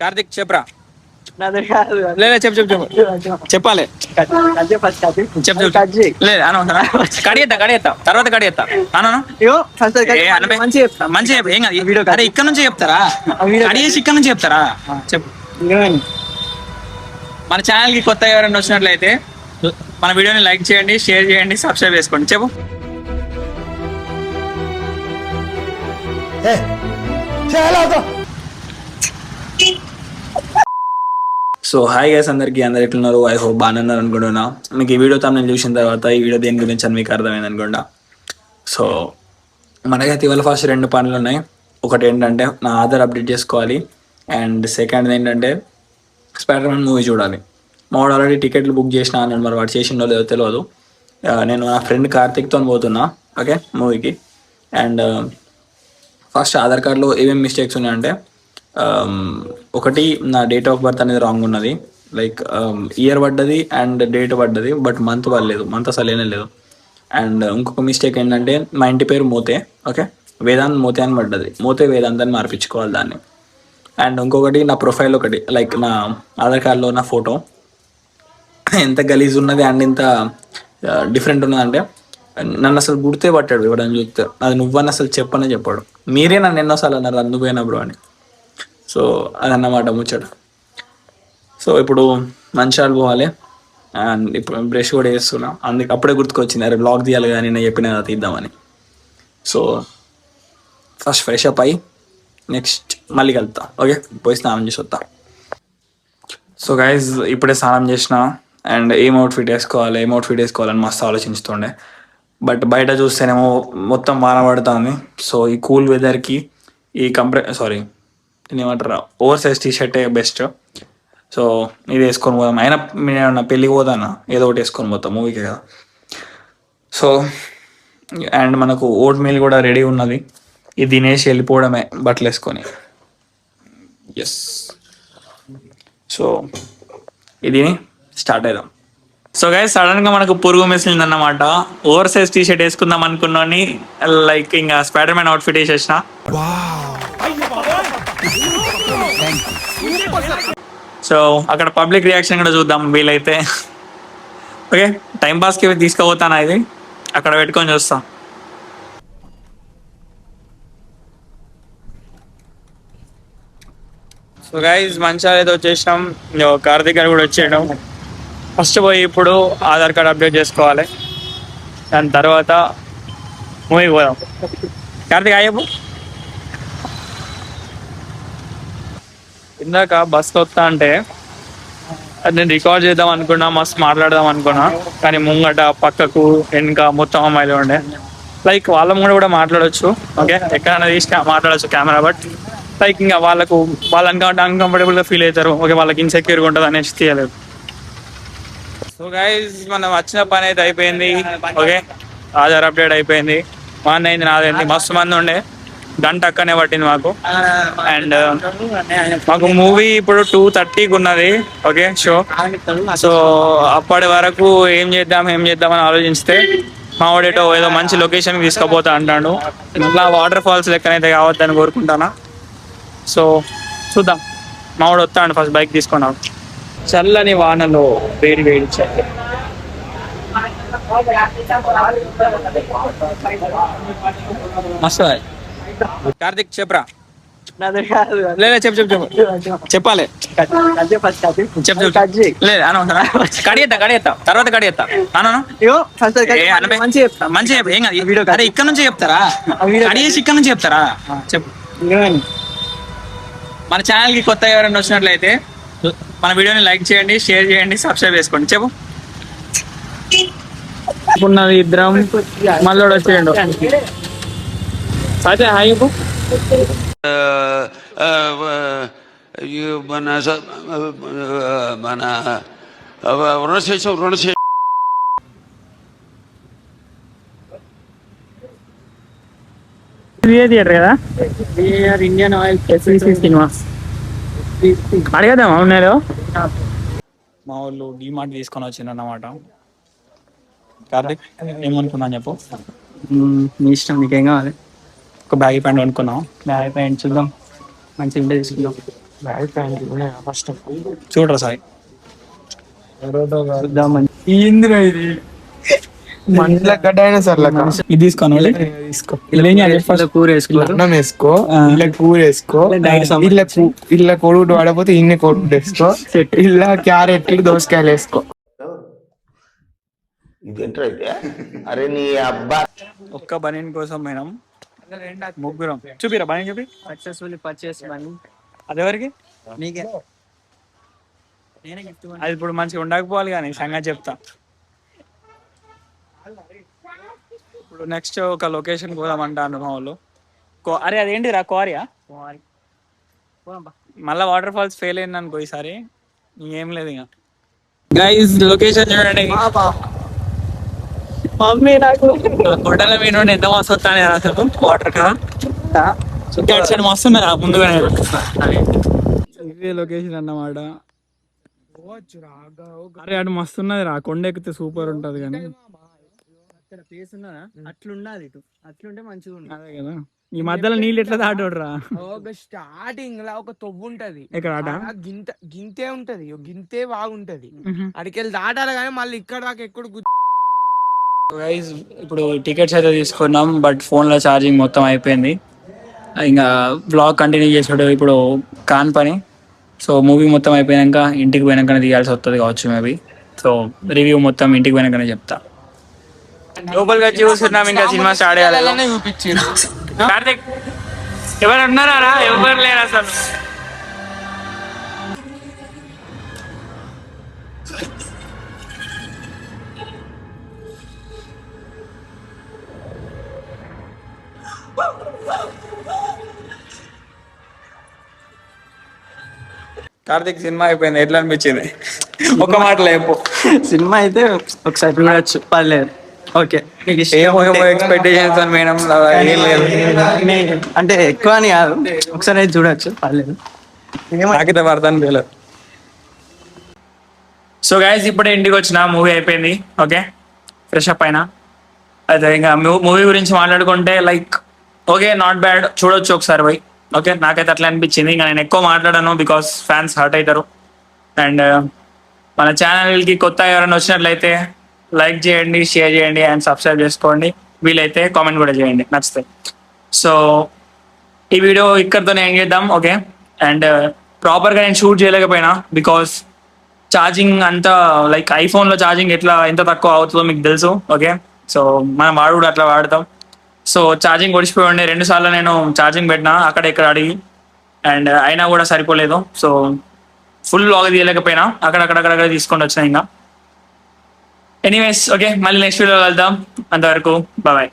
కార్తిక్ చెప్పరా. లేదా చెప్పు చెప్పు చెప్పు చెప్పాలి. చెప్పు లేదు అనవసరా. కడిగేస్తా తర్వాత కడిగేస్తా అన్నాను. మంచిగా ఏం కాదు. అరే ఇక్కడ నుంచి చెప్తారా, కడిగేసి ఇక్కడ నుంచి చెప్తారా. చెప్పు. మన ఛానల్ కి కొత్త ఎవరైనా వచ్చినట్లయితే మన వీడియోని లైక్ చేయండి, షేర్ చేయండి, సబ్స్క్రైబ్ చేసుకోండి. చెప్పు. సో హాయ్ గైస్, అందరు ఎట్లున్నారు? ఐ హోప్ బాగున్నారు అనుకుంటున్నా. మీకు ఈ వీడియో నేను చూసిన తర్వాత ఈ వీడియో దేని గురించి అని మీకు అర్థమైంది అనుకుంటా. సో మనకైతే ఇవాళ ఫస్ట్ 2 పనులు ఉన్నాయి. ఒకటి ఏంటంటే నా ఆధార్ అప్డేట్ చేసుకోవాలి, అండ్ సెకండ్ ఏంటంటే స్పైడర్ మ్యాన్ మూవీ చూడాలి. మా వాడు ఆల్రెడీ టికెట్లు బుక్ చేసిన అన్నాడు, మరి వాడు చేసిండో లేదో తెలియదు. నేను నా ఫ్రెండ్ కార్తిక్తో పోతున్నా ఓకే మూవీకి. అండ్ ఫస్ట్ ఆధార్ కార్డులో ఏమేమి మిస్టేక్స్ ఉన్నాయంటే, ఒకటి నా డేట్ ఆఫ్ బర్త్ అనేది రాంగ్ ఉన్నది. లైక్ ఇయర్ పడ్డది అండ్ డేట్ పడ్డది, బట్ మంత్ పడలేదు, మంత్ అసలు ఏనే లేదు. అండ్ ఇంకొక మిస్టేక్ ఏంటంటే మా ఇంటి పేరు మోతే, ఓకే వేదాంత్ మోతే అని పడ్డది, మోతే వేదాంత్ అని మార్పించుకోవాలి దాన్ని. అండ్ ఇంకొకటి నా ప్రొఫైల్ ఒకటి, లైక్ నా ఆధార్ కార్డులో నా ఫోటో ఎంత గలీజ్ ఉన్నది అండ్ ఇంత డిఫరెంట్ ఉన్నదంటే నన్ను అసలు గుర్తే పట్టాడు ఎవడని చూస్తే. అది నువ్వని అసలు చెప్పనే చెప్పాడు. మీరే నన్ను ఎన్నోసార్లు అన్నారు అది నువ్వేనా బ్రో అని. సో అదన్నమాట ముచ్చట. సో ఇప్పుడు మంచిర్యాల పోవాలి, అండ్ ఇప్పుడు బ్రష్ కూడా వేస్తున్నా. అందుకే అప్పుడే గుర్తుకొచ్చింది, అరే బ్లాగ్ తీయాలి కానీ నేను చెప్పిన తీద్దామని. సో ఫస్ట్ ఫ్రెష్ అప్ అయ్యి నెక్స్ట్ మళ్ళీ కలుతా ఓకే, పోయి స్నానం చేసి వస్తా. సో గైజ్ ఇప్పుడే స్నానం చేసిన, అండ్ ఏం అవుట్ఫిట్ వేసుకోవాలని మస్తు ఆలోచిస్తుండే. బట్ బయట చూస్తేనేమో మొత్తం వాన పడుతుంది. సో ఈ కూల్ వెదర్కి ఈ ఏమంటారా ఓవర్ సైజ్ టీషర్టే బెస్ట్. సో ఇది వేసుకొని పోదాం. అయినా నేను పెళ్ళికి పోతానా, ఏదో ఒకటి వేసుకొని పోతాం మూవీకి కదా. సో అండ్ మనకు ఓట్ మీల్ కూడా రెడీ ఉన్నది, ఇది తినేసి వెళ్ళిపోవడమే బట్టలు వేసుకొని. ఎస్, సో ఇది స్టార్ట్ అవుదాం. సో గైస్ సడన్ గా మనకు పురుగు మెసిలింది అన్నమాట. ఓవర్ సైజ్ టీ షర్ట్ వేసుకుందాం అనుకున్నాని, లైక్ ఇంకా స్పైడర్ మ్యాన్ అవుట్ఫిట్ వేసేసిన. సో అక్కడ పబ్లిక్ రియాక్షన్ కూడా చూద్దాం వీలైతే. ఓకే టైం పాస్కి తీసుకుపోతాను, ఇది అక్కడ పెట్టుకొని చూస్తాం. సో గైస్ మంచిగా ఏదో వచ్చేసినాం, కార్తిక్ గారు కూడా వచ్చేయడం. ఫస్ట్ పోయి ఇప్పుడు ఆధార్ కార్డ్ అప్డేట్ చేసుకోవాలి, దాని తర్వాత మూవీకి పోదాం. కార్తిక్ అయ్యప్పు ఇందాక బస్కి వస్తా అంటే అది నేను రికార్డ్ చేద్దాం అనుకున్నా, మస్తు మాట్లాడదాం అనుకున్నా, కానీ ముంగట పక్కకు వెనుక మొత్తం అమ్మాయిలు ఉండే. లైక్ వాళ్ళ ముందు కూడా మాట్లాడవచ్చు ఓకే, ఎక్కడైనా తీసి మాట్లాడచ్చు కెమెరా, బట్ లైక్ ఇంకా వాళ్ళకు అన్కంఫర్టబుల్గా ఫీల్ అవుతారు ఓకే, వాళ్ళకి ఇన్సెక్యూర్గా ఉంటుంది అనేసి తీయలేదు. సో గైజ్ మనం వచ్చిన పని అయితే అయిపోయింది ఓకే, ఆధార్ అప్డేట్ అయిపోయింది, మా అయింది నాదైంది. మస్తు మంది ఉండే, గంట అక్కనే పట్టింది మాకు. అండ్ మాకు మూవీ ఇప్పుడు 2:30కి ఉన్నది ఓకే షో. సో అప్పటి వరకు ఏం చేద్దామని ఆలోచిస్తే మా వాడేటో ఏదో మంచి లొకేషన్కి తీసుకుపోతా అంటాడు. మళ్ళీ వాటర్ ఫాల్స్ లెక్కనైతే కావద్దని కోరుకుంటానా. సో చూద్దాం, మా వాడు వస్తాడు ఫస్ట్ బైక్ తీసుకున్నాడు. చల్లని వానలో వేడి చల్లి మస్తు. కార్తిక్ చెప్పరా. లేదా చెప్పు చెప్పాలి. లేదు అనవసరా. కడిగేస్తా తర్వాత కడిగేస్తా అన్నాను. మంచిగా ఏం కాదు. అరే ఇక్కడ నుంచి చెప్తారా, కడిగేసి ఇక్కడ నుంచి చెప్తారా. చెప్పు. మన ఛానల్ కి కొత్త ఎవరైనా వచ్చినట్లయితే మన వీడియోని లైక్ చేయండి, షేర్ చేయండి, సబ్స్క్రైబ్ చేసుకోండి. చెప్పు. ఉన్నది ఇద్దరం, మళ్ళీ వచ్చేయండు. అయితే హాయ్ మన రుణశేషం థియేటర్ కదా, ఇండియన్ ఆయిల్ సినిమా అడిగేద్దాం. అవును మా వాళ్ళు డిమార్ట్ తీసుకొని వచ్చింది అన్నమాట. కార్తిక్ ఏమనుకున్నాను చెప్పు. మీ ఇష్టం, నీకేం కావాలి? ఒక బ్యాగీ ప్యాంట్ కొనుక్కున్నాం. బ్యాగ్ ప్యాంట్ చూద్దాం, మంచిగా ఉంటే తీసుకుందాం. ఫస్ట్ చూడరా సాయి ఇంద్ర ఇది మంటల గడ్డ అయినా సరే ఇది తీసుకోను తీసుకో. ఇలా ఏం చేయాలి ఫస్ట్ కూర వేసుకోరు అన్నం వేసుకో, ఆ. ఇలా కూర వేసుకో, ఇలా కొడుగుడు వాడకపోతే ఇన్ని కొడుగుడు వేసుకో, ఇలా క్యారెట్లు దోసకాయలు వేసుకో. ఒక్క బనీన్ కోసం మేడం ముగ్గురం చూపిరా బనీన్ చూపి సక్సెస్ఫుల్లీ పర్చేస్ మనీ అదెవరికి నీకే నేనే గిఫ్ట్ అది ఇప్పుడు మంచిగా ఉండకపోవాలి కానీ సంగతి చెప్తా. ఇప్పుడు నెక్స్ట్ ఒక లొకేషన్ పోదామంటాను మా వాళ్ళు. అరే అదేంటిరా క్వారియా మళ్ళీ వాటర్ ఫాల్స్ ఫెయిల్ అయింది అనుకో ఈసారి ఇంకేం లేదు ఇక. గైస్ లొకేషన్ చూడండి. మమ్మీ నాకు కొండల మీద నుండి ఎంత మస్తు వస్తానే అసలు వాటర్ కదా మస్తు ఉన్నదా ముందుగానే ఇదే లొకేషన్ అన్నమాట. అరే అటు మస్తు ఉన్నది రా, కొండ ఎక్కితే సూపర్ ఉంటది కానీ ప్లేస్ ఉన్నదా అట్లుండాలి ఇటు అట్లుంటే మంచిగా ఉంటుంది. అదే కదా ఈ మధ్యలో నీళ్ళు ఎట్లా దాటోడ్రా. ఒక స్టార్టింగ్ లా ఒక తొవ్వు ఉంటది, ఇక్కడ ఆట గింతే ఉంటది, గింతే బాగుంటది, అడికెళ్ళి దాటాలి కానీ మళ్ళీ ఇక్కడ దాకా ఎక్కడ. గైస్ ఇప్పుడు టికెట్స్ అయితే తీసుకున్నాం, బట్ ఫోన్లో ఛార్జింగ్ మొత్తం అయిపోయింది. ఇంకా బ్లాగ్ కంటిన్యూ చేసాడు ఇప్పుడు కాన్ పని. సో మూవీ మొత్తం అయిపోయాక ఇంటికి పోయినాకనే తీయాల్సి వస్తుంది కావచ్చు మేబీ. సో రివ్యూ మొత్తం ఇంటికి పోయినాకనే చెప్తా. లోపలికి వచ్చి చూస్తున్నాం, ఇంకా సినిమా స్టార్ట్ చేయాలి. చూపించారు కార్తిక్ ఎవరు ఉన్నారా? ఎవరు లేరు అసలు. కార్తిక్ సినిమా అయిపోయింది, ఎట్లా అనిపించింది? ఒక మాటలో చెప్పు. సినిమా అయితే ఒకసారి చూడొచ్చు, పర్లేదు. ఓకే ఏమో ఎక్స్పెక్టేషన్స్ మేడం ఏం లేదు, అంటే ఎక్కువ అని కాదు, ఒకసారి అయితే చూడొచ్చు, పర్లేదు. నాకైతే అర్థం లేదు. సో గైస్ ఇప్పుడే ఇంటికి వచ్చిన, మూవీ అయిపోయింది. ఓకే ఫ్రెష్ అప్ అయినా. అయితే ఇంకా మూవీ గురించి మాట్లాడుకుంటే లైక్ ఓకే నాట్ బ్యాడ్, చూడొచ్చు ఒకసారి పోయి. ఓకే నాకైతే అట్లా అనిపించింది. ఇంకా నేను ఎక్కువ మాట్లాడాను బికాస్ ఫ్యాన్స్ హర్ట్ అవుతారు. అండ్ మన ఛానల్కి కొత్త ఎవరైనా వచ్చినట్లయితే లైక్ చేయండి, షేర్ చేయండి అండ్ సబ్స్క్రైబ్ చేసుకోండి. వీలైతే కామెంట్ కూడా చేయండి నచ్చితే. సో ఈ వీడియో ఇక్కడితోనే ఏం చేద్దాం. ఓకే అండ్ ప్రాపర్గా నేను షూట్ చేయలేకపోయినా బికాస్ ఛార్జింగ్ అంతా లైక్ ఐఫోన్లో ఛార్జింగ్ ఎంత తక్కువ అవుతుందో మీకు తెలుసు. ఓకే సో మనం వాడు అట్లా వాడతాం. సో ఛార్జింగ్ ఒడిచిపోయి ఉండే 2 సార్లు నేను ఛార్జింగ్ పెట్టినా అక్కడ ఇక్కడ అడిగి, అండ్ అయినా కూడా సరిపోలేదు. సో ఫుల్ లాగ్ తీయలేకపోయినా, అక్కడక్కడ తీసుకొని వచ్చినా. ఇంకా ఎనీవేస్ ఓకే మళ్ళీ నెక్స్ట్ వీడియో వెళ్దాం. అంతవరకు బాయ్.